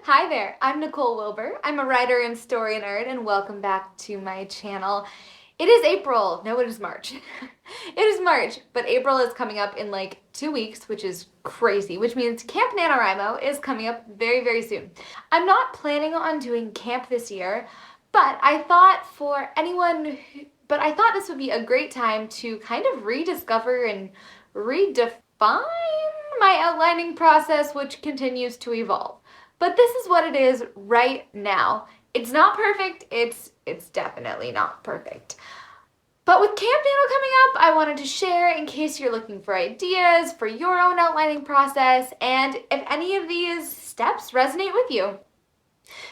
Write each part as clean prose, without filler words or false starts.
Hi there, I'm Nicole Wilbur. I'm a writer and story nerd, and welcome back to my channel. It is April. No, it is March. It is March, but April is coming up in like 2 weeks, which is crazy, which means Camp Nanowrimo is coming up very, very soon. I'm not planning on doing camp this year, but I thought this would be a great time to kind of rediscover and redefine my outlining process, which continues to evolve. But this is what it is right now. It's not perfect. It's definitely not perfect. But with Camp Nano coming up, I wanted to share in case you're looking for ideas for your own outlining process and if any of these steps resonate with you.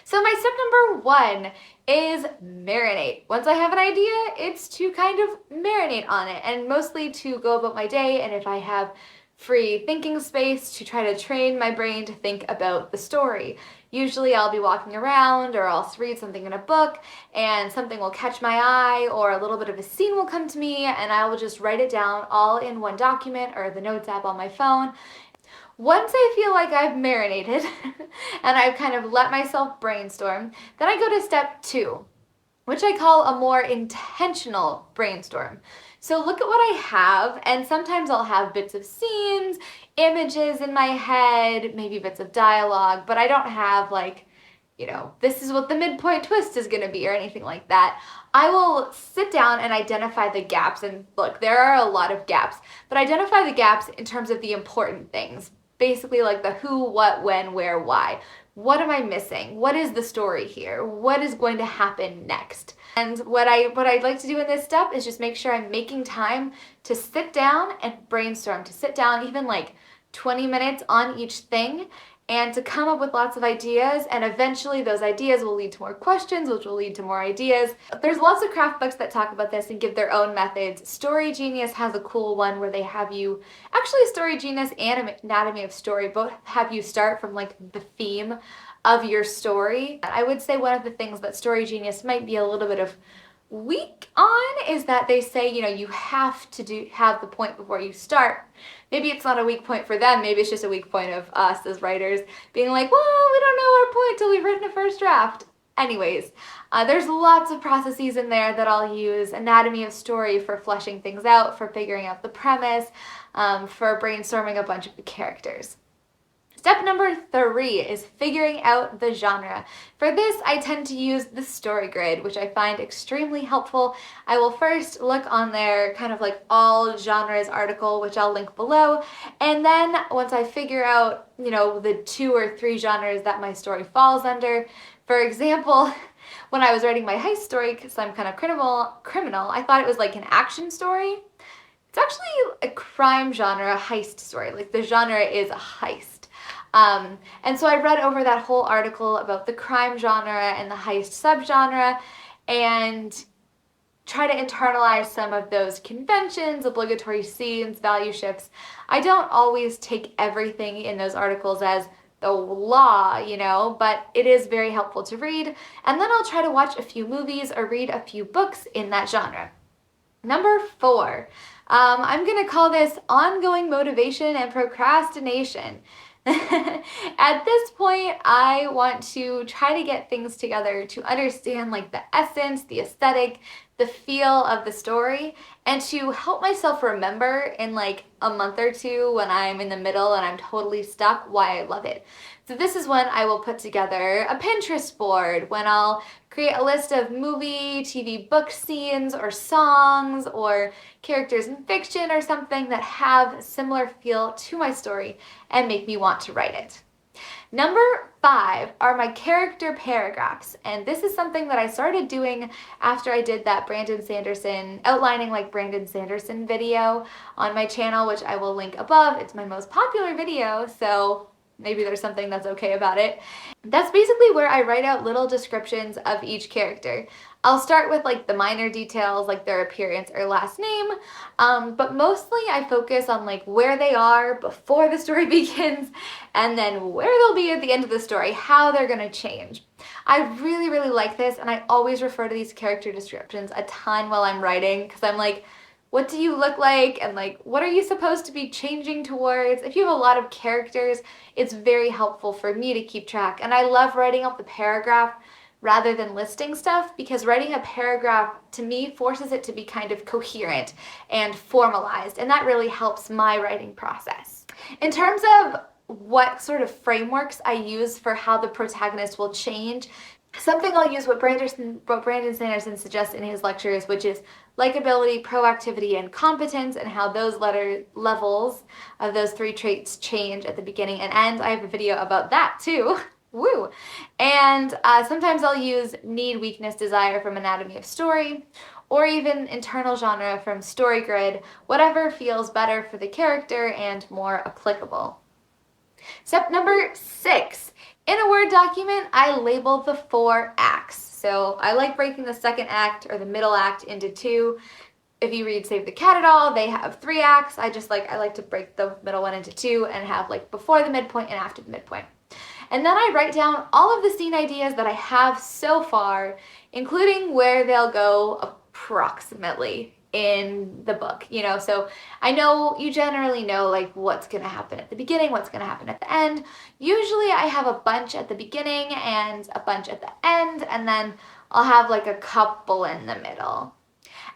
So my step number 1 is marinate. Once I have an idea, it's to kind of marinate on it and mostly to go about my day, and if I have free thinking space, to try to train my brain to think about the story. Usually I'll be walking around or I'll read something in a book and something will catch my eye or a little bit of a scene will come to me and I will just write it down all in one document or the notes app on my phone. Once I feel like I've marinated and I've kind of let myself brainstorm, then I go to step 2, which I call a more intentional brainstorm. So look at what I have, and sometimes I'll have bits of scenes, images in my head, maybe bits of dialogue, but I don't have like, this is what the midpoint twist is going to be or anything like that. I will sit down and identify the gaps, and look, there are a lot of gaps, but identify the gaps in terms of the important things. Basically like the who, what, when, where, why. What am I missing? What is the story here? What is going to happen next? And what I'd like to do in this step is just make sure I'm making time to sit down and brainstorm, to sit down even like 20 minutes on each thing and to come up with lots of ideas, and eventually those ideas will lead to more questions, which will lead to more ideas. There's lots of craft books that talk about this and give their own methods. Story Genius has a cool one where they have you, actually Story Genius and Anatomy of Story both have you start from like the theme of your story. I would say one of the things that Story Genius might be a little bit of weak on is that they say, you have to have the point before you start. Maybe it's not a weak point for them, maybe it's just a weak point of us as writers being like, well, we don't know our point till we've written a first draft. Anyways, there's lots of processes in there that I'll use. Anatomy of Story for fleshing things out, for figuring out the premise, for brainstorming a bunch of the characters. Step number 3 is figuring out the genre. For this, I tend to use the story grid, which I find extremely helpful. I will first look on their kind of like all genres article, which I'll link below, and then once I figure out, the 2 or 3 genres that my story falls under. For example, when I was writing my heist story, because I'm kind of criminal, I thought it was like an action story. It's actually a crime genre, a heist story. Like the genre is a heist. And so I read over that whole article about the crime genre and the heist subgenre and try to internalize some of those conventions, obligatory scenes, value shifts. I don't always take everything in those articles as the law, but it is very helpful to read. And then I'll try to watch a few movies or read a few books in that genre. Number 4, I'm going to call this ongoing motivation and procrastination. At this point, I want to try to get things together to understand like the essence, the aesthetic, the feel of the story, and to help myself remember in like a month or 2 when I'm in the middle and I'm totally stuck why I love it. So this is when I will put together a Pinterest board, when I'll create a list of movie, TV, book scenes, or songs, or characters in fiction or something that have a similar feel to my story and make me want to write it. Number 5 are my character paragraphs, and this is something that I started doing after I did that outlining like Brandon Sanderson video on my channel, which I will link above. It's my most popular video, so maybe there's something that's okay about it. That's basically where I write out little descriptions of each character. I'll start with like the minor details like their appearance or last name, but mostly I focus on like where they are before the story begins and then where they'll be at the end of the story, how they're gonna change. I really, really like this, and I always refer to these character descriptions a ton while I'm writing because I'm like, what do you look like, and like what are you supposed to be changing towards. If you have a lot of characters, it's very helpful for me to keep track. And I love writing out the paragraph rather than listing stuff, because writing a paragraph to me forces it to be kind of coherent and formalized, and that really helps my writing process. In terms of what sort of frameworks I use for how the protagonist will change, something I'll use what Brandon Sanderson suggests in his lectures, which is likability, proactivity, and competence, and how those levels of those three traits change at the beginning and end. I have a video about that too. Woo! And sometimes I'll use need, weakness, desire from Anatomy of Story, or even internal genre from StoryGrid, whatever feels better for the character and more applicable. Step number 6. In a Word document, I label the 4 acts. So I like breaking the second act or the middle act into 2. If you read Save the Cat at all, they have 3 acts. I like to break the middle one into 2 and have like before the midpoint and after the midpoint. And then I write down all of the scene ideas that I have so far, including where they'll go approximately in the book, so I know you generally know like what's going to happen at the beginning, what's going to happen at the end. Usually I have a bunch at the beginning and a bunch at the end, and then I'll have like a couple in the middle.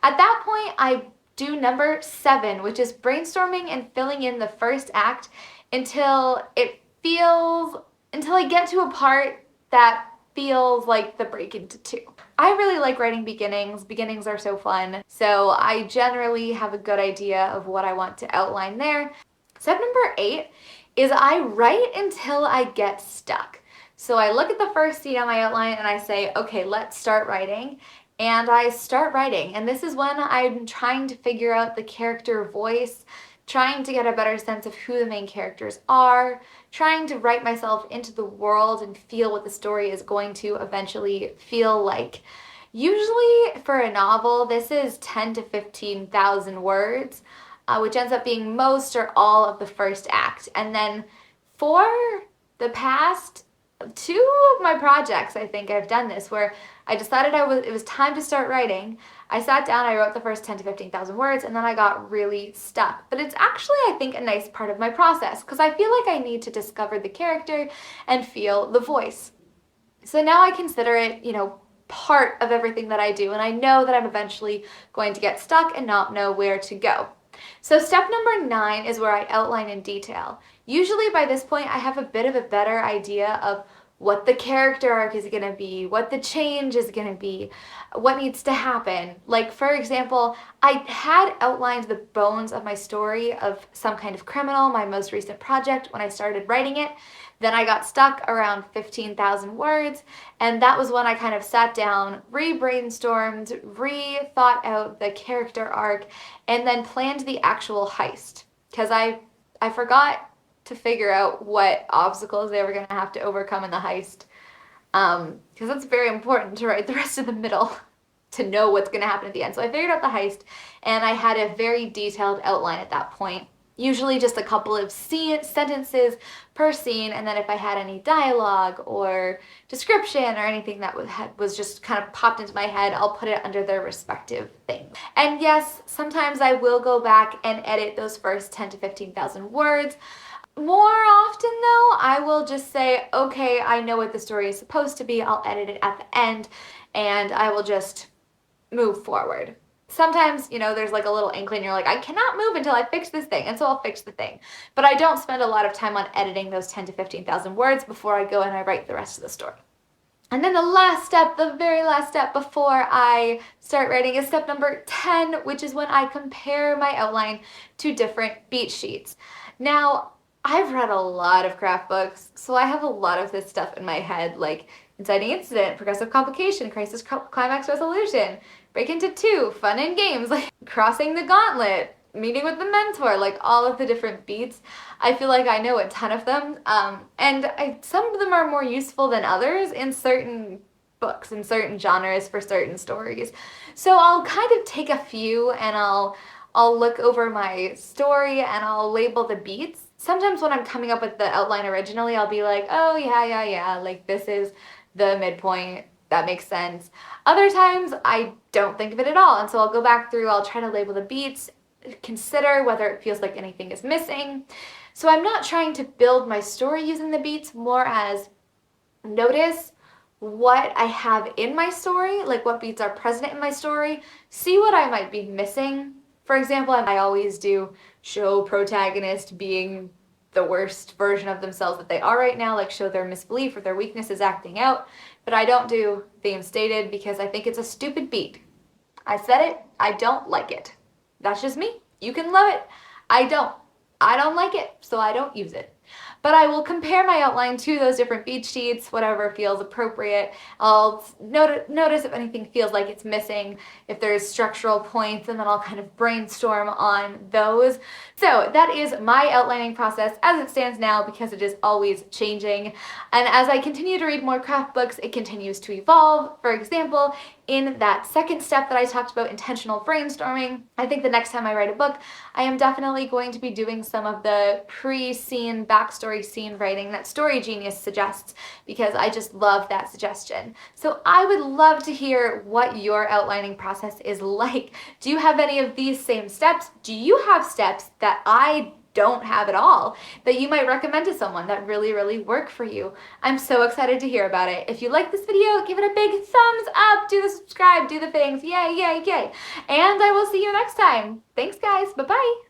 At that point, I do number 7, which is brainstorming and filling in the first act until I get to a part that feels like the break into 2. I really like writing beginnings. Beginnings are so fun. So I generally have a good idea of what I want to outline there. Step number 8 is I write until I get stuck. So I look at the first scene on my outline and I say, okay, let's start writing. And I start writing. And this is when I'm trying to figure out the character voice, trying to get a better sense of who the main characters are, trying to write myself into the world and feel what the story is going to eventually feel like. Usually for a novel, this is 10 to 15,000 words, which ends up being most or all of the first act. And then for the past 2 of my projects, I think I've done this, where I decided it was time to start writing. I sat down, I wrote the first 10 to 15,000 words, and then I got really stuck. But it's actually, I think, a nice part of my process, because I feel like I need to discover the character and feel the voice. So now I consider it, part of everything that I do, and I know that I'm eventually going to get stuck and not know where to go. So step number 9 is where I outline in detail. Usually by this point, I have a bit of a better idea of what the character arc is going to be, what the change is going to be, what needs to happen. Like, for example, I had outlined the bones of my story of Some Kind of Criminal, my most recent project, when I started writing it. Then I got stuck around 15,000 words, and that was when I kind of sat down, re-brainstormed, re-thought out the character arc, and then planned the actual heist. Because I forgot to figure out what obstacles they were going to have to overcome in the heist. Because it's very important to write the rest of the middle to know what's going to happen at the end. So I figured out the heist, and I had a very detailed outline at that point. Usually just a couple of sentences per scene, and then if I had any dialogue or description or anything that was just kind of popped into my head, I'll put it under their respective things. And yes, sometimes I will go back and edit those first 10 to 15,000 words. More often though, I will just say, okay, I know what the story is supposed to be, I'll edit it at the end, and I will just move forward. Sometimes, there's like a little inkling, you're like, I cannot move until I fix this thing, and so I'll fix the thing. But I don't spend a lot of time on editing those 10 to 15,000 words before I go and I write the rest of the story. And then the very last step before I start writing is step number 10, which is when I compare my outline to different beat sheets. Now, I've read a lot of craft books, so I have a lot of this stuff in my head, like inciting incident, progressive complication, crisis climax resolution, break into 2, fun and games, like crossing the gauntlet, meeting with the mentor, like all of the different beats. I feel like I know a ton of them, and some of them are more useful than others in certain books, in certain genres for certain stories. So I'll kind of take a few and I'll look over my story and I'll label the beats. Sometimes when I'm coming up with the outline originally, I'll be like, oh yeah, like this is the midpoint, that makes sense. Other times I don't think of it at all. And so I'll go back through, I'll try to label the beats, consider whether it feels like anything is missing. So I'm not trying to build my story using the beats, more as notice what I have in my story, like what beats are present in my story, see what I might be missing. For example, I always do show protagonist being the worst version of themselves that they are right now, like show their misbelief or their weaknesses acting out, but I don't do theme stated because I think it's a stupid beat. I said it, I don't like it. That's just me. You can love it. I don't. I don't like it, so I don't use it. But I will compare my outline to those different beat sheets, whatever feels appropriate. I'll notice if anything feels like it's missing, if there's structural points, and then I'll kind of brainstorm on those. So that is my outlining process as it stands now, because it is always changing. And as I continue to read more craft books, it continues to evolve. For example, in that second step that I talked about, intentional brainstorming, I think the next time I write a book, I am definitely going to be doing some of the pre-scene, backstory scene writing that Story Genius suggests, because I just love that suggestion. So I would love to hear what your outlining process is like. Do you have any of these same steps? Do you have steps that I don't have at all that you might recommend to someone that really work for you? I'm so excited to hear about it. If you like this video, give it a big thumbs up, do the subscribe, do the things, yay. And I will see you next time. Thanks guys, bye-bye.